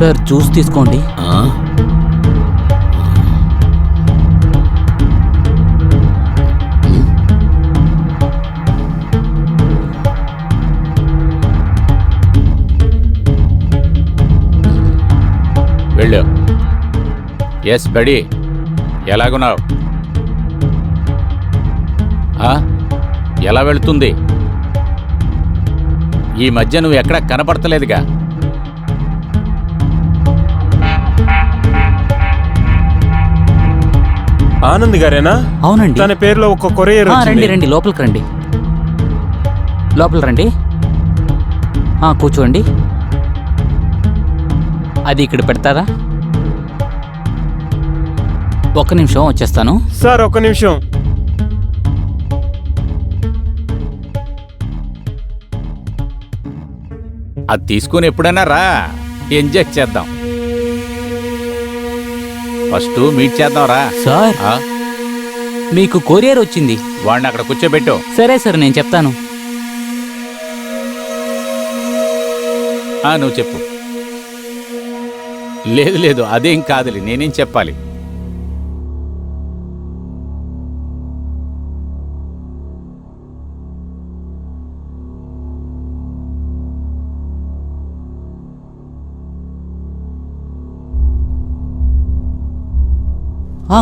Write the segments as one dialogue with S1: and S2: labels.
S1: Sir చూసి తీసుకోండి.
S2: వెళ్ళు. ఎస్ బడి, ఎలాగున్నావు? ఎలా వెళుతుంది? ఈ మధ్య నువ్వు ఎక్కడా కనపడతలేదుగా.
S3: ఆనంద్ గారేనా?
S1: అవునండి.
S3: తన పేరులో ఒక కొరియర్
S1: రండి రండి, లోపలికి రండి. లోపలికి రండి. కూర్చోండి. అది ఇక్కడ పెడతారా? ఒక్క నిమిషం వచ్చేస్తాను.
S3: సార్ ఒక్క నిమిషం.
S2: అది తీసుకుని ఎప్పుడైనా రా, ఎంజాయ్ చేద్దాం. ఫస్ట్ మీట్ చేద్దాం రా.
S1: సార్ మీకు కొరియర్ వచ్చింది.
S2: వాడిని అక్కడ కూర్చోబెట్టు.
S1: సరే సార్, నేను చెప్తాను.
S2: నువ్వు చెప్పు. లేదు లేదు, అదేం కాదులే, నేనేం చెప్పాలి.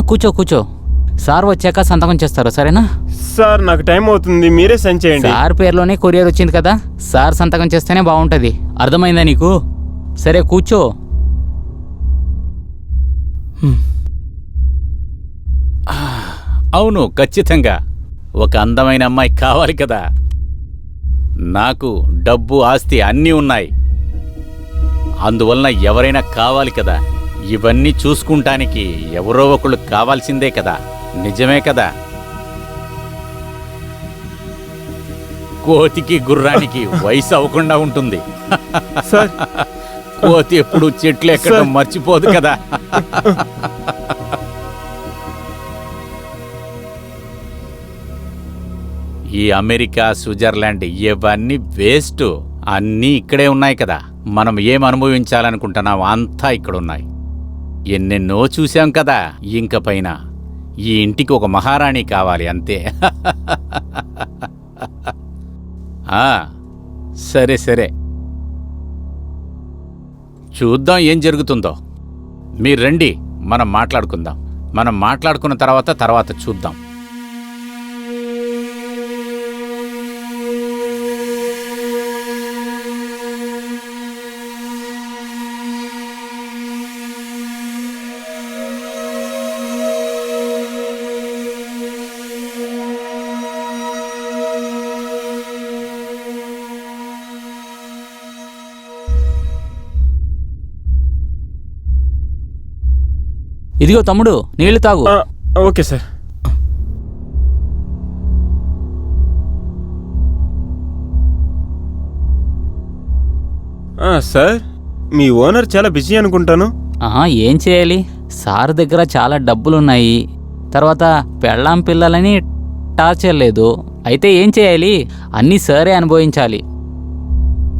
S1: కూర్చో కూర్చో. సార్ వచ్చాక సంతకం చేస్తారు, సరేనా?
S3: సార్ నాకు టైం అవుతుంది, మీరే సెండ్ చేయండి.
S1: సార్ పేరులోనే కొరియర్ వచ్చింది కదా, సార్ సంతకం చేస్తేనే బాగుంటుంది. అర్థమైందా నీకు? సరే కూర్చో.
S2: అవును, ఖచ్చితంగా ఒక అందమైన అమ్మాయి కావాలి కదా. నాకు డబ్బు, ఆస్తి అన్నీ ఉన్నాయి. అందువలన ఎవరైనా కావాలి కదా. ఇవన్నీ చూసుకుంటానికి ఎవరో ఒకళ్ళు కావాల్సిందే కదా. నిజమే కదా? కోతికి గుర్రానికి వయసు అవ్వకుండా ఉంటుంది.
S3: సార్
S2: కోతి ఎప్పుడు చెట్లు ఎక్కడం మర్చిపోదు కదా. ఈ అమెరికా, స్విట్జర్లాండ్ ఇవన్నీ వేస్ట్. అన్నీ ఇక్కడే ఉన్నాయి కదా. మనం ఏం అనుభవించాలనుకుంటున్నాం అంతా ఇక్కడున్నాయి. ఎన్నెన్నో చూశాం కదా. ఇంక పైన ఈ ఇంటికి ఒక మహారాణి కావాలి అంతే. సరే సరే, చూద్దాం ఏం జరుగుతుందో. మీరు రండి, మనం మాట్లాడుకుందాం. మనం మాట్లాడుకున్న తర్వాత చూద్దాం.
S1: ఇదిగో తమ్ముడు, నీళ్లు తాగు.
S3: Okay sir. సార్ మీ ఓనర్ చాలా బిజీ అనుకుంటాను.
S1: ఏం చేయాలి, సార్ దగ్గర చాలా డబ్బులున్నాయి. తర్వాత పెళ్ళాం పిల్లలని టార్చర్ లేదు. అయితే ఏం చేయాలి, అన్నీ సారే అనుభవించాలి.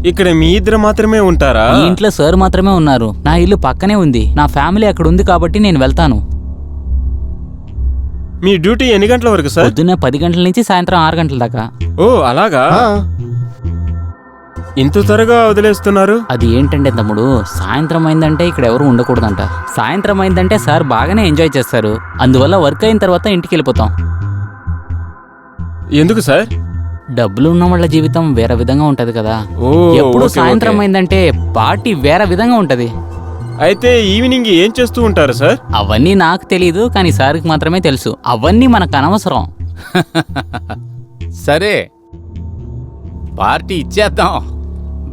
S3: ఇక్కడ మీ ఇద్దరు మాత్రమే ఉంటారా?
S1: ఈ ఇంట్లో సార్ మాత్రమే ఉన్నారు. నా ఇల్లు పక్కనే ఉంది. నా ఫ్యామిలీ అక్కడ ఉంది కాబట్టి నేను వెళ్తాను.
S3: మీ డ్యూటీ ఎన్ని గంటల వరకు సార్?
S1: పొద్దున్న 10 గంటల నుంచి సాయంత్రం 6 గంటల దాకా.
S3: ఓ అలాగా? ఇంత త్వరగా వదిలేస్తున్నారు?
S1: అది ఏంటంటే తమ్ముడు, సాయంత్రం అయిందంటే ఇక్కడ ఎవరు ఉండకూడదంట. సాయంత్రం అయిందంటే సార్ బాగానే ఎంజాయ్ చేస్తారు. అందువల్ల వర్క్ అయిన తర్వాత ఇంటికి వెళ్ళిపోతాం.
S3: ఎందుకు సార్?
S1: డబ్బులు ఉన్న వాళ్ళ జీవితం వేరే విధంగా ఉంటది కదా. ఎప్పుడు సాయంత్రం అయిందంటే పార్టీ వేరే విధంగా ఉంటది.
S3: అయితే ఈవినింగ్ ఏం చేస్తూ ఉంటారు సార్?
S1: అవన్నీ నాకు తెలీదు, కానీ సార్కి మాత్రమే తెలుసు. అవన్నీ మనకు అనవసరం.
S2: సరే, పార్టీ ఇచ్చేద్దాం.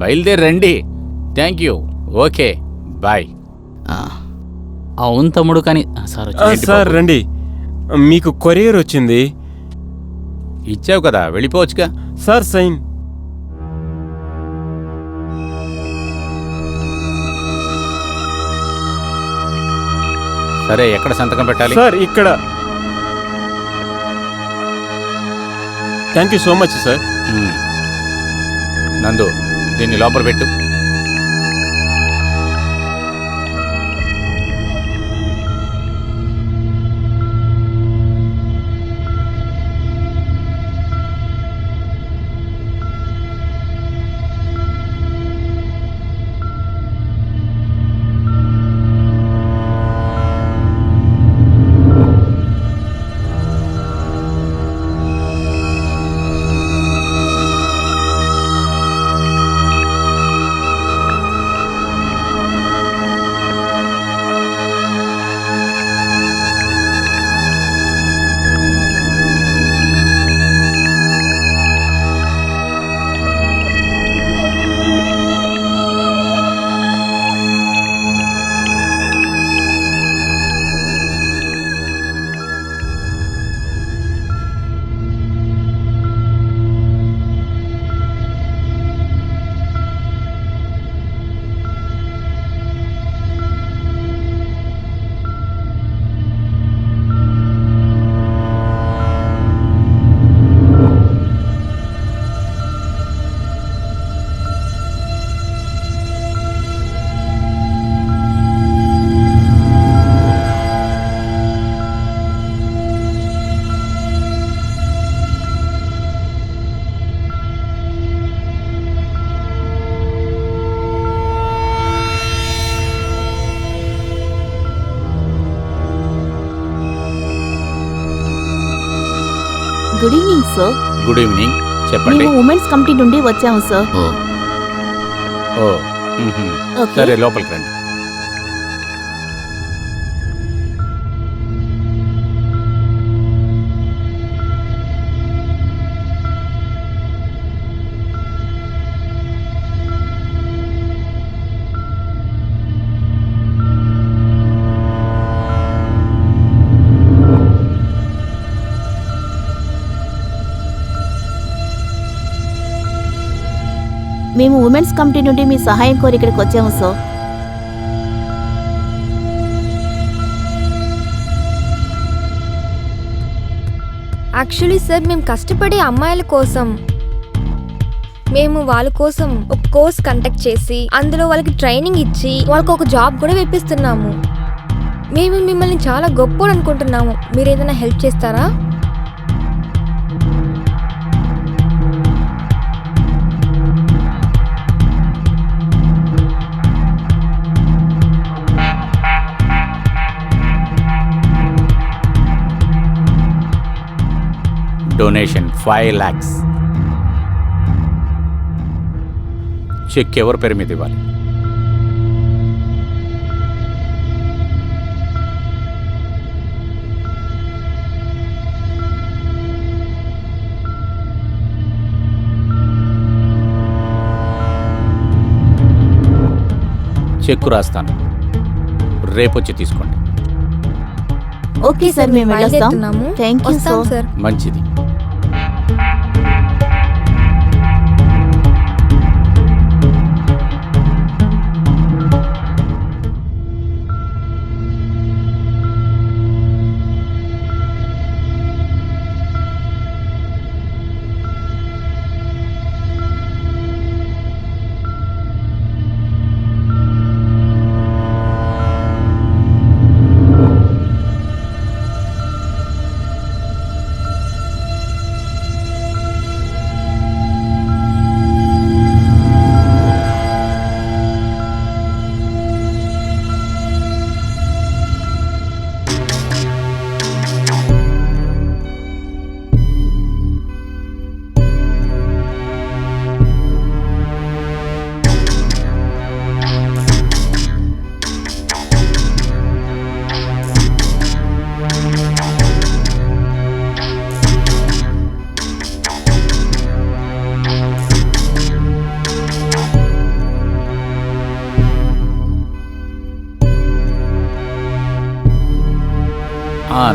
S2: బయలుదేరండి. Thank you. Okay, bye.
S1: అవును తమ్ముడు, కానీ
S3: సార్ రండి, మీకు కొరియర్ వచ్చింది.
S2: ఇచ్చావు కదా, వెళ్ళిపోవచ్చుగా.
S3: Sir sign.
S2: సరే, ఎక్కడ సంతకం పెట్టాలి?
S3: సార్ ఇక్కడ. Thank you so much sir.
S2: నందు, దీన్ని లోపల పెట్టు.
S4: సార్.
S2: Good evening. చెప్పండి.
S4: మేము ఉమెన్స్ కమిటీ నుండి వచ్చాము సార్.
S2: ఓ మ్మ్హ్మ్.
S4: ఓకే.
S2: సరే లోపలికి రండి.
S4: మేము ఉమెన్స్ కమిటీ నుండి మీ సహాయం కోరి ఇక్కడికి వచ్చాము సార్.
S5: యాక్చువల్లీ సార్ మేము కష్టపడే అమ్మాయిల కోసం మేము వాళ్ళ కోసం ఒక కోర్స్ కండక్ట్ చేసి అందులో వాళ్ళకి ట్రైనింగ్ ఇచ్చి వాళ్ళకి ఒక జాబ్ కూడా వేపిస్తున్నాము. మేము మిమ్మల్ని చాలా గొప్పోడు అనుకుంటున్నాము. మీరు ఏదైనా హెల్ప్ చేస్తారా?
S2: Donation 5 lakhs. చెక్ ఎవరి పేరు మీద ఇవ్వాలి? చెక్కు రాస్తాను, రేపొచ్చి తీసుకోండి.
S4: ఓకే సార్, మేము వెళ్ళొస్తాం.
S5: బయలుదేరుతున్నాము.
S4: థ్యాంక్ యూ
S5: వస్తాం
S4: సార్.
S5: సార్.
S2: మంచిది.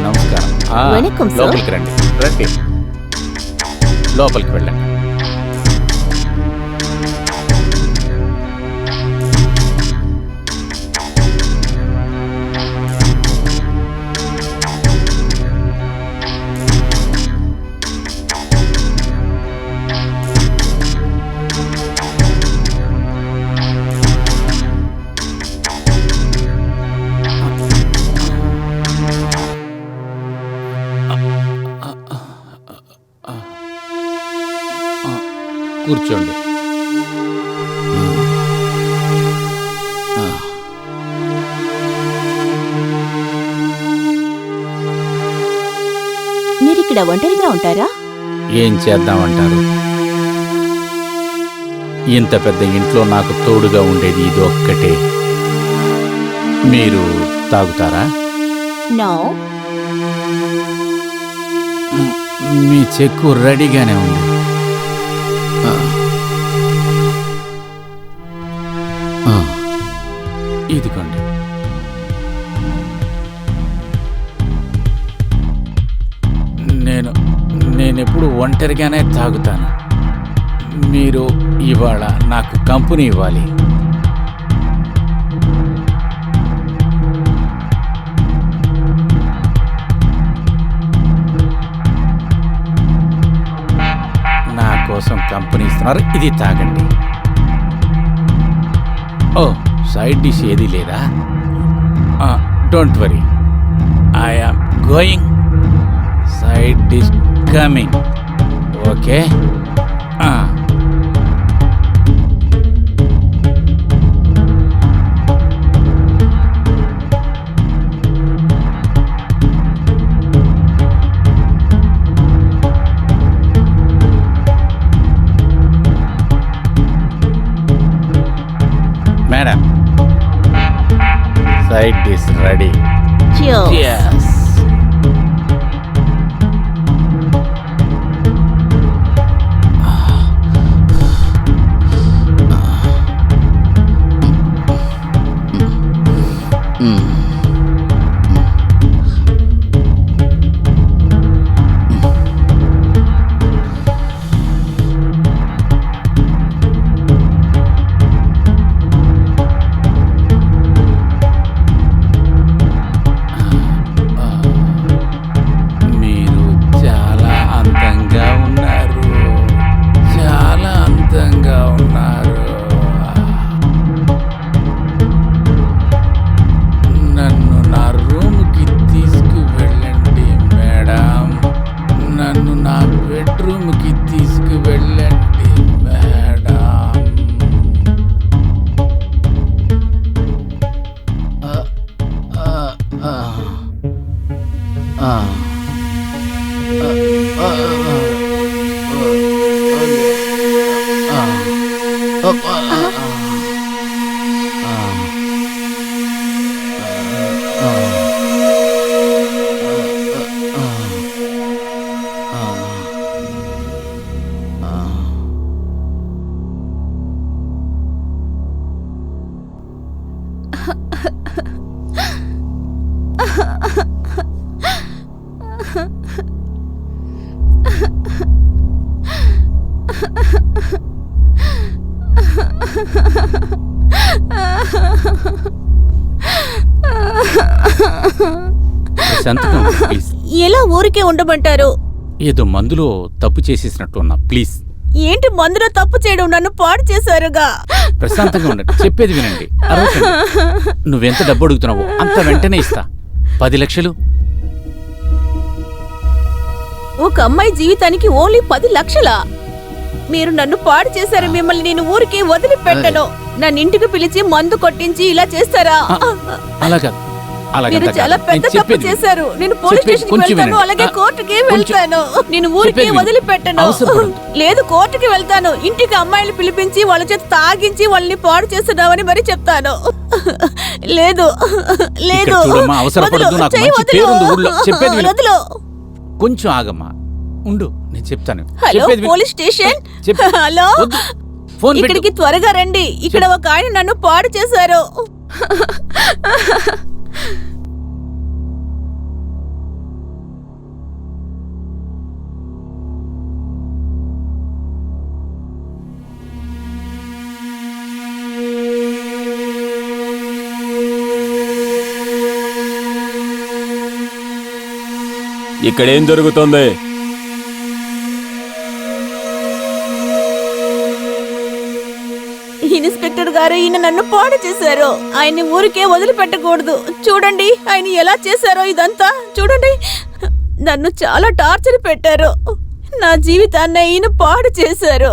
S2: నమస్కారం.
S4: Welcome sir.
S2: లోపలికి రండి. రండి, లోపలికి వెళ్ళండి. కూర్చోండి.
S4: మీరు ఇక్కడ ఒంటరిగా ఉంటారా?
S2: ఏం చేద్దామంటారు? ఇంత పెద్ద ఇంట్లో నాకు తోడుగా ఉండేది ఇది ఒక్కటే. మీరు తాగుతారా?
S4: నో.
S2: మీ చెక్కు రెడీగానే ఉంది. ఇదిగోండి. నేనెప్పుడు ఒంటరిగానే తాగుతాను. మీరు ఇవాళ నాకు కంపెనీ ఇవ్వాలి. నా కోసం కంపెనీ ఇస్తున్నారు, ఇది తాగండి. ఓ, సైడ్ డిష్ ఏది లేదా? Don't worry, I am going. Side dish coming. Okay. Side dish ready.
S4: Cheers.
S2: మీరు చాలా అందంగా ఉన్నారు, చాలా అందంగా ఉన్నారు. నన్ను నా రూమ్కి తీసుకువెళ్ళండి మేడం, నన్ను నా బెడ్రూమ్కి తీసుకువెళ్ళండి మేడం. సంతకం ప్లీజ్.
S4: ఎలా ఊరికే ఉండమంటారు?
S2: ఏదో మందులో తప్పు చేసేసినట్టున్నా, ప్లీజ్
S4: ఏంటి మందులో తప్పు చేయడం? నన్ను పాడు చేశారుగా.
S2: ప్రశాంతంగా ఉండండి, చెప్పేది వినండి, అరవకండి. నువ్వెంత డబ్బు అడుగుతున్నావో అంత వెంటనే ఇస్తా. 10 లక్షలు.
S4: ఒక అమ్మాయి జీవితానికి ఓన్లీ 10 లక్షలా? మీరు నన్ను పాడు చేశారు. మిమ్మల్ని నేను ఊరికే వదిలిపెట్టను. నన్ను ఇంటికి పిలిచి మందు కొట్టించి ఇలా చేస్తారా?
S2: అలాగా
S4: మీరు చాలా పెద్ద తప్పు చేశారు. నేను పోలీస్ స్టేషన్కి వెళ్తాను, అలాగే కోర్టుకి వెళ్తాను. నేను ఊరికే వదిలిపెట్టను. లేదు, కోర్టుకి వెళ్తాను. ఇంటికి అమ్మాయిలు పిలిపించి వాళ్ళ చేత తాగించి వాళ్ళని పాడు చేస్తున్నావని మరి చెప్తాను. లేదు లేదు, వదులు.
S2: కొంచెం ఆగమ్మా, ఉండు, నేను చెప్తాను.
S4: Hello police station. హలో, ఇక్కడికి త్వరగా రండి. ఇక్కడ ఒక ఆయన నన్ను పాడు చేశారు.
S3: ఇక్కడేం జరుగుతోంది?
S4: ఇన్స్పెక్టర్ గారు, ఈయన నన్ను పాడు చేశారు. ఆయన్ని ఊరికే వదిలిపెట్టకూడదు. చూడండి ఆయన ఎలా చేశారో. ఇదంతా చూడండి. నన్ను చాలా టార్చర్ పెట్టారు. నా జీవితాన్ని ఈయన పాడు చేశారు.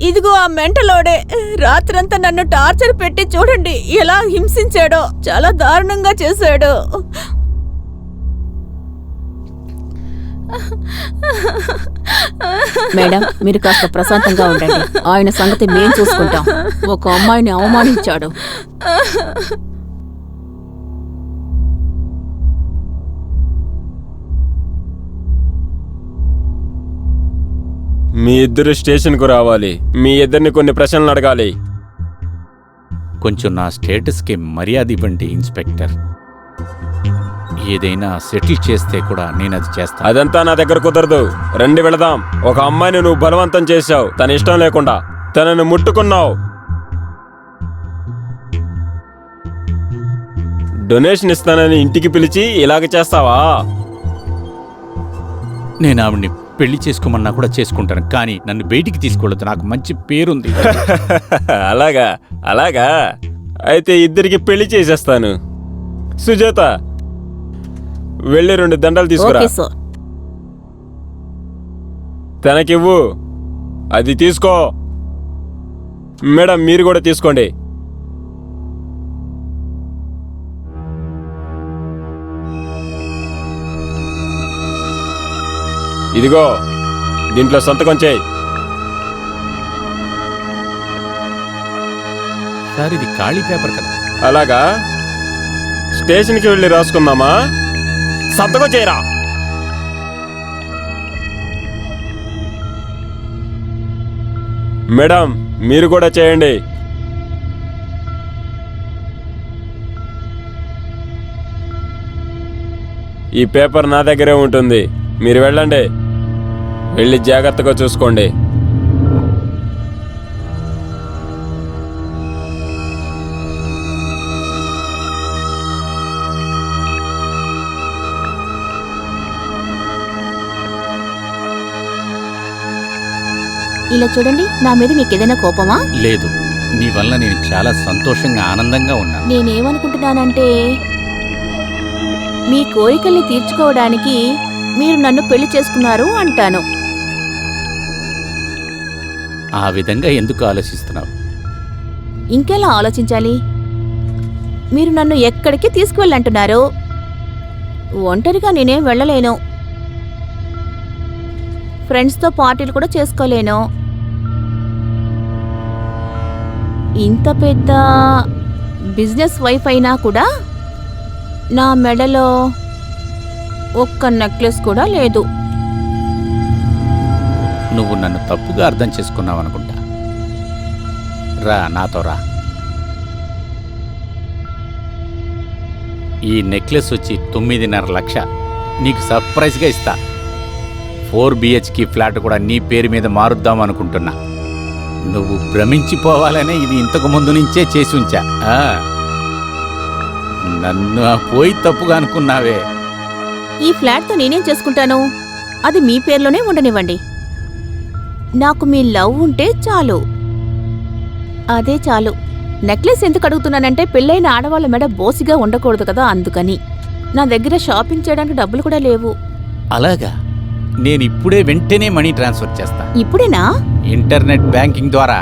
S4: ఇదిగో ఆ మెంటలోడే రాత్రంతా నన్ను టార్చర్ పెట్టి చూడండి ఎలా హింసించాడో. చాలా దారుణంగా చేశాడు.
S6: మేడం, మీరు కాస్త ప్రశాంతంగా ఉండండి. ఆయన సంగతి మేం చూసుకుంటాం. ఒక అమ్మాయిని అవమానించాడు.
S3: మీ ఇద్దరు స్టేషన్కు రావాలి. మీ ఇద్దరిని కొన్ని ప్రశ్నలు అడగాలి.
S2: కొంచెం నా స్టేటస్కి మర్యాద ఇవ్వండి ఇన్స్పెక్టర్. ఏదైనా సెటిల్ చేస్తే కూడా నేను అది చేస్తాను.
S3: అదంతా నా దగ్గర కుదరదు. రండి వెళదాం. ఒక అమ్మాయిని నువ్వు బలవంతం చేశావు, తన ఇష్టం లేకుండా. తనను ముట్టుకున్నావు. డొనేషన్ ఇస్తానని ఇంటికి పిలిచి ఇలాగ చేస్తావా?
S2: నేను ఆవిడ్ని పెళ్లి చేసుకోమన్నా కూడా చేసుకుంటాను, కానీ నన్ను బయటికి తీసుకెళ్ళదు. నాకు మంచి పేరుంది.
S3: అలాగా అలాగా అయితే ఇద్దరికి పెళ్లి చేసేస్తాను. సుజాత, వెళ్ళి 2 దండలు తీసుకురా.
S6: Okay sir.
S3: తనకివ్వు. అది తీసుకో. మేడం, మీరు కూడా తీసుకోండి. ఇదిగో, దీంట్లో సంతకం చేయి.
S2: సార్, ఇది ఖాళీ పేపర్ కదా.
S3: అలాగా? స్టేషన్కి వెళ్ళి రాసుకుందామా? సంతకం చేయరా. మేడం, మీరు కూడా చేయండి. ఈ పేపర్ నా దగ్గరే ఉంటుంది. మీరు వెళ్ళండి. వెళ్ళి జాగ్రత్తగా చూసుకోండి.
S6: ఇలా చూడండి, నా మీద మీకు ఏదైనా కోపమా?
S2: లేదు, నీ వల్ల నేను చాలా సంతోషంగా ఆనందంగా ఉన్నాను.
S6: నేనేమనుకుంటున్నానంటే, మీ కోరికల్ని తీర్చుకోవడానికి మీరు నన్ను పెళ్లి చేసుకున్నారు అంటాను.
S2: ఆ విధంగా ఎందుకు ఆలోచిస్తున్నావు?
S6: ఇంకెలా ఆలోచించాలి? మీరు నన్ను ఎక్కడికి తీసుకువెళ్ళంటున్నారు. ఒంటరిగా నేనేం వెళ్ళలేను. ఫ్రెండ్స్తో పార్టీలు కూడా చేసుకోలేను. ఇంత పెద్ద బిజినెస్ వైఫ్ అయినా కూడా నా మెడలో ఒక్క నెక్లెస్ కూడా లేదు.
S2: నువ్వు నన్ను తప్పుగా అర్థం చేసుకున్నావు అనుకుంటా. రా, నాతో రా. ఈ నెక్లెస్ వచ్చి 9.5 లక్ష నీకు సర్ప్రైజ్గా ఇస్తా. 4 BHK ఫ్లాట్ కూడా నీ పేరు మీద మారుద్దాం అనుకుంటున్నా. నువ్వు భ్రమించిపోవాలనే ఇది ఇంతకు ముందు నుంచే చేసి ఉంచా. నన్ను పోయి తప్పుగా అనుకున్నావే.
S6: ఈ ఫ్లాట్తో నేనేం చేసుకుంటాను? అది మీ పేర్లోనే ఉండనివ్వండి. నాకు మీ లవ్ ఉంటే చాలు. అదే చాలు. నెక్లెస్ ఎందుకు అడుగుతున్నానంటే, పెళ్ళైన ఆడవాళ్ళ మెడ బోసిగా ఉండకూడదు కదా, అందుకని. నా దగ్గర షాపింగ్ చేయడానికి డబ్బులు కూడా లేవు.
S2: అలాగా? నేను ఇప్పుడే వెంటనే మనీ ట్రాన్స్ఫర్ చేస్తా.
S6: ఇప్పుడేనా?
S2: ఇంటర్నెట్ బ్యాంకింగ్ ద్వారా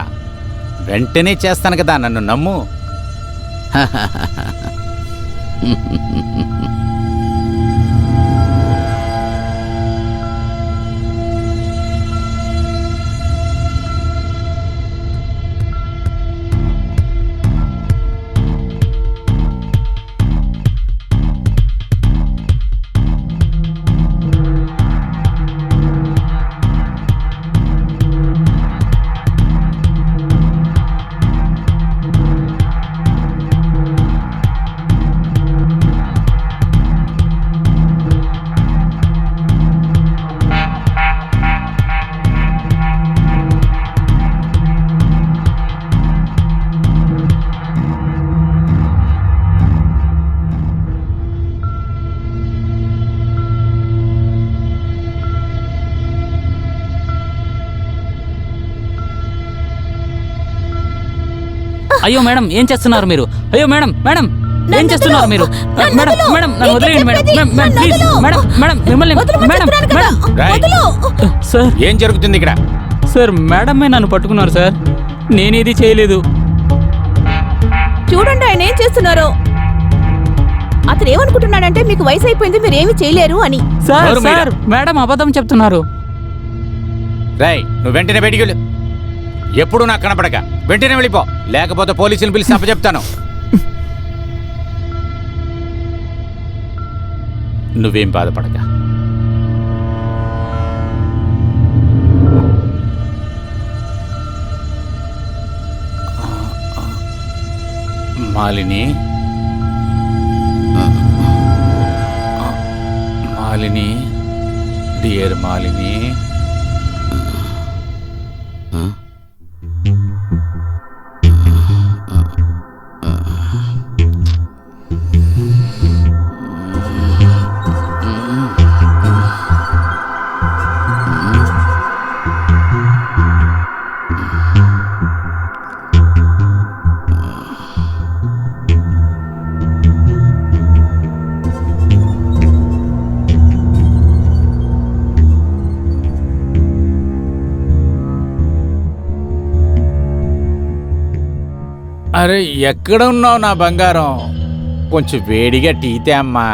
S2: వెంటనే చేస్తాను కదా, నన్ను నమ్ము.
S1: అయ్యో మేడం, ఏం చేస్తున్నారు మీరు? అయ్యో మేడం, మేడం ఏం చేస్తున్నారు మీరు? మేడం, మేడం నన్ను వదిలేయండి madam. Madam please madam, madam మిమ్మల్ని మేడం, మేడం. సార్,
S2: ఏం జరుగుతుంది ఇక్కడ?
S1: సార్ మేడమే నన్ను పట్టుకున్నారు సార్. నేనేది చేయలేదు.
S6: చూడండి ఆయన ఏం చేస్తున్నారో. అతను ఏమనుకుంటున్నాడంటే, మీకు వయసు అయిపోయింది, మీరేమీ చేయలేరు అని.
S1: సార్
S2: ఎవరు మేడం?
S1: సార్ మేడం అబద్ధం చెప్తున్నారు.
S2: రాయ్, నువ్వు వెంటనే బయటికి వెళ్ళు. ఎప్పుడు నాకు కనపడక వెంటనే వెళ్ళిపో, లేకపోతే పోలీసులు పిలిచి అప్పచెప్తాను. నువ్వేం బాధపడక. మాలిని, మాలిని, డియర్ మాలిని. అరే, ఎక్కడ ఉన్నావు నా బంగారం? కొంచెం వేడిగా టీ తే అమ్మా.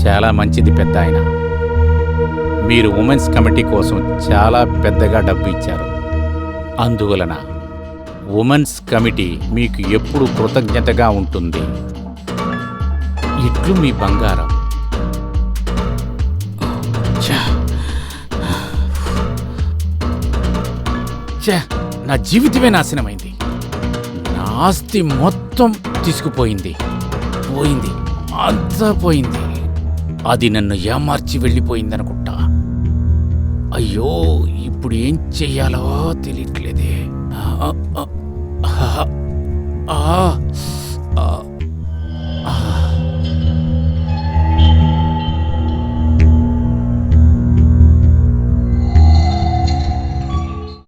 S2: చాలా మంచిది పెద్ద ఆయన. మీరు ఉమెన్స్ కమిటీ కోసం చాలా పెద్దగా డబ్బు ఇచ్చారు. అందువలన ఉమెన్స్ కమిటీ మీకు ఎప్పుడు కృతజ్ఞతగా ఉంటుంది. ఇట్లు మీ బంగారం. ఛా! ఛా! నా జీవితమే నాశనమైంది. నా ఆస్తి మొత్తం తీసుకుపోయింది. పోయింది, అంతా పోయింది. అది నన్ను ఏమార్చి వెళ్ళిపోయిందనుకుంటా. అయ్యో, ఇప్పుడు ఏం చెయ్యాలో తెలియట్లేదే. ఆ